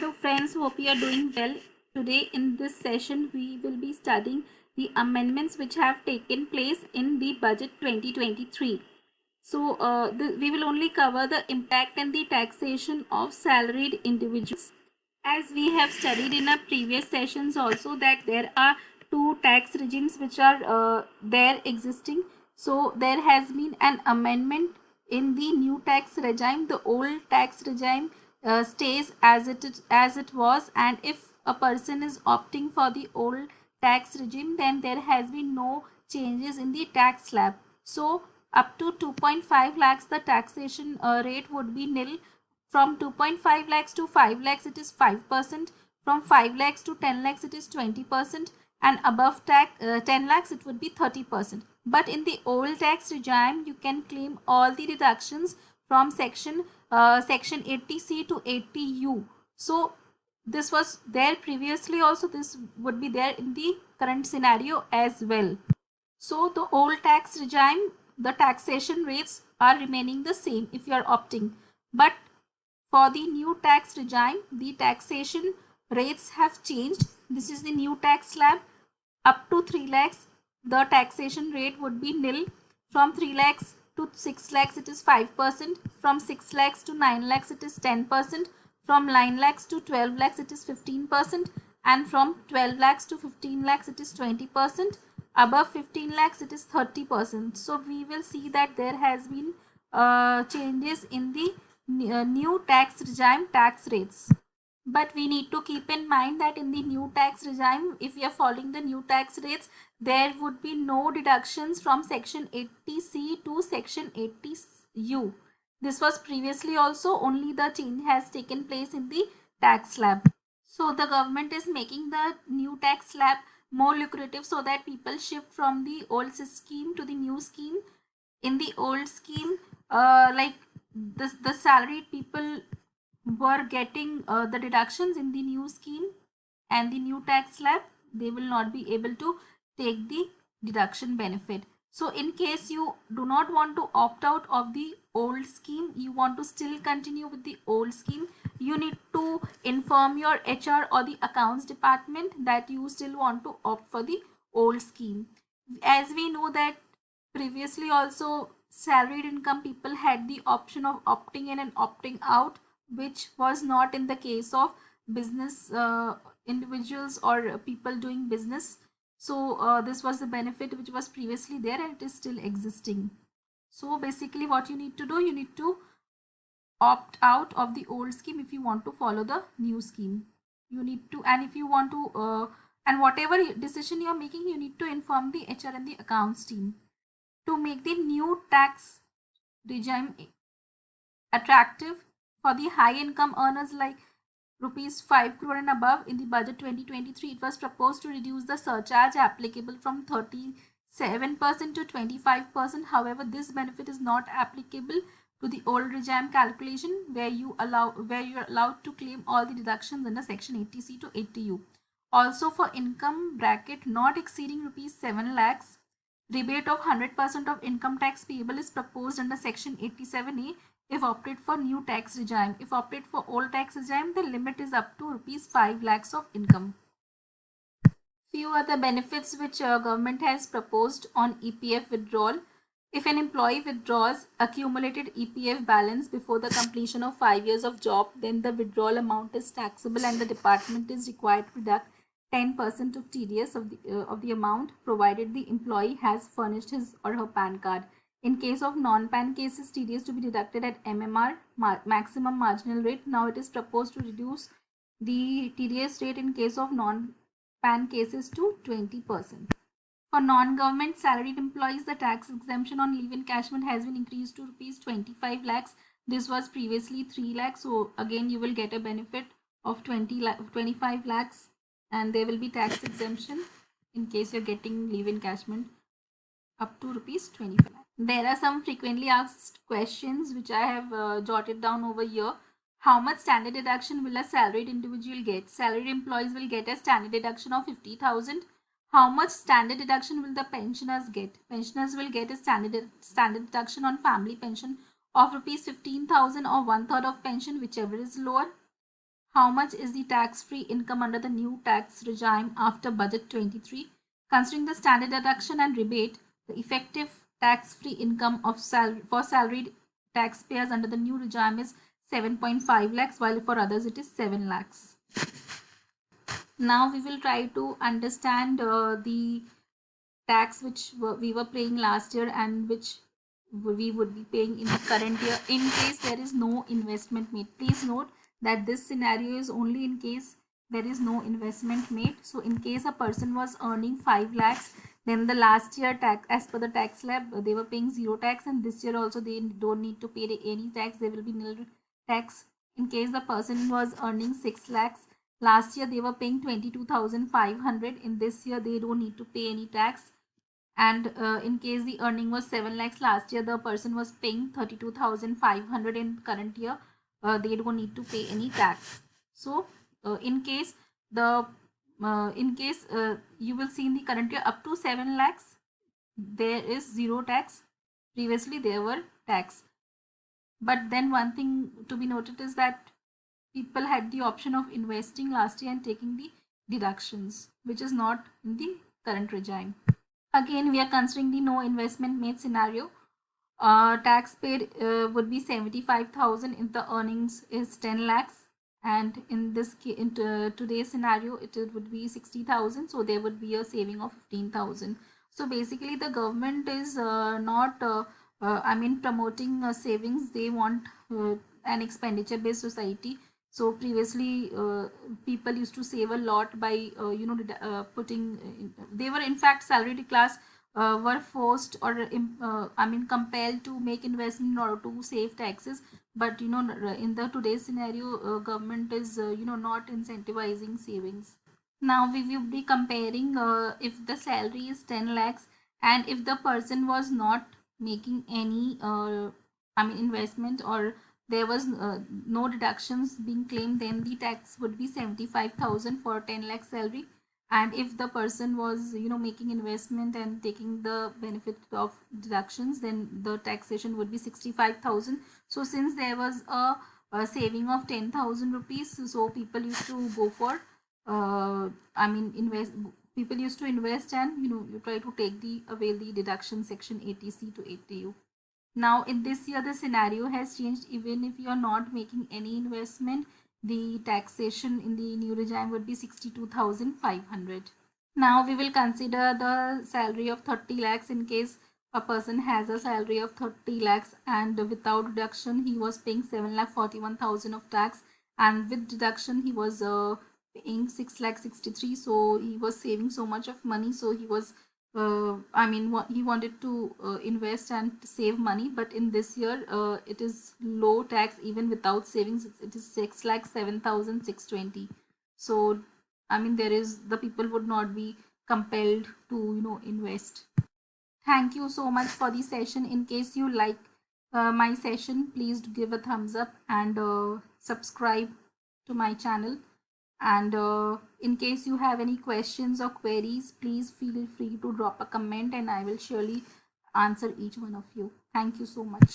Hello friends, hope you are doing well. Today in this session we will be studying the amendments which have taken place in the budget 2023. So we will only cover the impact and the taxation of salaried individuals. As we have studied in our previous sessions also that there are two tax regimes which are there existing. So there has been an amendment in the new tax regime. The old tax regime stays as it was, and if a person is opting for the old tax regime, then there has been no changes in the tax slab. So up to 2.5 lakhs the taxation rate would be nil. From 2.5 lakhs to 5 lakhs it is 5%. From 5 lakhs to 10 lakhs it is 20%, and above 10 lakhs it would be 30%. But in the old tax regime you can claim all the deductions from section 80C to 80U. So this was there previously also, this would be there in the current scenario as well. So the old tax regime, the taxation rates are remaining the same if you are opting, but for the new tax regime the taxation rates have changed. This is the new tax slab. Up to 3 lakhs the taxation rate would be nil. From 3 lakhs to 6 lakhs it is 5%. From 6 lakhs to 9 lakhs it is 10%. From 9 lakhs to 12 lakhs it is 15%, and from 12 lakhs to 15 lakhs it is 20%. Above 15 lakhs it is 30%. So we will see that there has been changes in the new tax regime tax rates. But we need to keep in mind that in the new tax regime, if we are following the new tax rates, there would be no deductions from section 80C to section 80U. This was previously also, only the change has taken place in the tax slab. So the government is making the new tax slab more lucrative so that people shift from the old scheme to the new scheme. In the old scheme, the salaried people were getting the deductions. In the new scheme and the new tax slab, they will not be able to take the deduction benefit. So in case you do not want to opt out of the old scheme, you want to still continue with the old scheme, you need to inform your HR or the accounts department that you still want to opt for the old scheme. As we know that previously also salaried income people had the option of opting in and opting out, which was not in the case of business individuals or people doing business. So this was the benefit which was previously there and it is still existing. So basically what you need to do, you need to opt out of the old scheme if you want to follow the new scheme. You need to, and if you want to and whatever decision you are making, you need to inform the HR and the accounts team. To make the new tax regime attractive for the high income earners like rupees 5 crore and above, in the budget 2023 it was proposed to reduce the surcharge applicable from 37% to 25%. However, this benefit is not applicable to the old regime calculation where you are allowed to claim all the deductions under section 80C to 80U. Also, for income bracket not exceeding rupees 7 lakhs, rebate of 100% of income tax payable is proposed under section 87A if opted for new tax regime. If opted for old tax regime, the limit is up to rupees 5 lakhs of income. Few other benefits which government has proposed on EPF withdrawal. If an employee withdraws accumulated EPF balance before the completion of 5 years of job, then the withdrawal amount is taxable and the department is required to deduct 10% of TDS of the amount, provided the employee has furnished his or her PAN card. In case of non-PAN cases, TDS to be deducted at MMR, maximum marginal rate. Now it is proposed to reduce the TDS rate in case of non-PAN cases to 20%. For non-government salaried employees, the tax exemption on leave encashment has been increased to rupees 25 lakhs. This was previously 3 lakhs. So again, you will get a benefit of 25 lakhs, and there will be tax exemption in case you're getting leave encashment up to rupees 25 lakhs. There are some frequently asked questions which I have jotted down over here. How much standard deduction will a salaried individual get? Salaried employees will get a standard deduction of 50,000. How much standard deduction will the pensioners get? Pensioners will get a standard deduction on family pension of rupees 15,000 or 1/3 of pension, whichever is lower. How much is the tax-free income under the new tax regime after budget 23? Considering the standard deduction and rebate, the effective tax-free income of for salaried taxpayers under the new regime is 7.5 lakhs, while for others it is 7 lakhs. Now we will try to understand the tax which we were paying last year and which we would be paying in the current year in case there is no investment made. Please note that this scenario is only in case there is no investment made. So in case a person was earning 5 lakhs, then the last year tax, as per the tax slab, they were paying 0 tax, and this year also they don't need to pay any tax. There will be nil tax. In case the person was earning 6 lakhs, last year they were paying 22,500. In this year they don't need to pay any tax. And in case the earning was 7 lakhs last year, the person was paying 32,500 in current year. They don't need to pay any tax. So in case the you will see in the current year up to 7 lakhs there is 0 tax. Previously there were tax, but then one thing to be noted is that people had the option of investing last year and taking the deductions, which is not in the current regime. Again, we are considering the no investment made scenario. Tax paid would be 75,000 if the earnings is 10 lakhs, and in this today's scenario it would be 60,000, so there would be a saving of 15,000. So basically the government is not promoting savings. They want an expenditure based society. So previously people used to save a lot by putting they were in fact salaried class were forced or compelled to make investment in order to save taxes. But in the today's scenario government is not incentivizing savings. Now we will be comparing if the salary is 10 lakhs and if the person was not making any investment, or there was no deductions being claimed, then the tax would be 75,000 for 10 lakh salary. And if the person was making investment and taking the benefit of deductions, then the taxation would be 65,000. So since there was a saving of 10,000 rupees, so people used to go for invest people used to invest, and you try to take the avail the deduction section 80C to 80U. Now in this year the scenario has changed. Even if you are not making any investment, the taxation in the new regime would be 62,500. Now we will consider the salary of 30 lakhs. In case a person has a salary of 30 lakhs and without deduction he was paying 7,41,000 of tax, and with deduction he was paying 6,63,000. So he was saving so much of money. So he was he wanted to invest and save money. But in this year it is low tax even without savings. It is 6,07,620. So there is, the people would not be compelled to invest. Thank you so much for the session. In case you like my session, please give a thumbs up and subscribe to my channel. And in case you have any questions or queries, please feel free to drop a comment and I will surely answer each one of you. Thank you so much.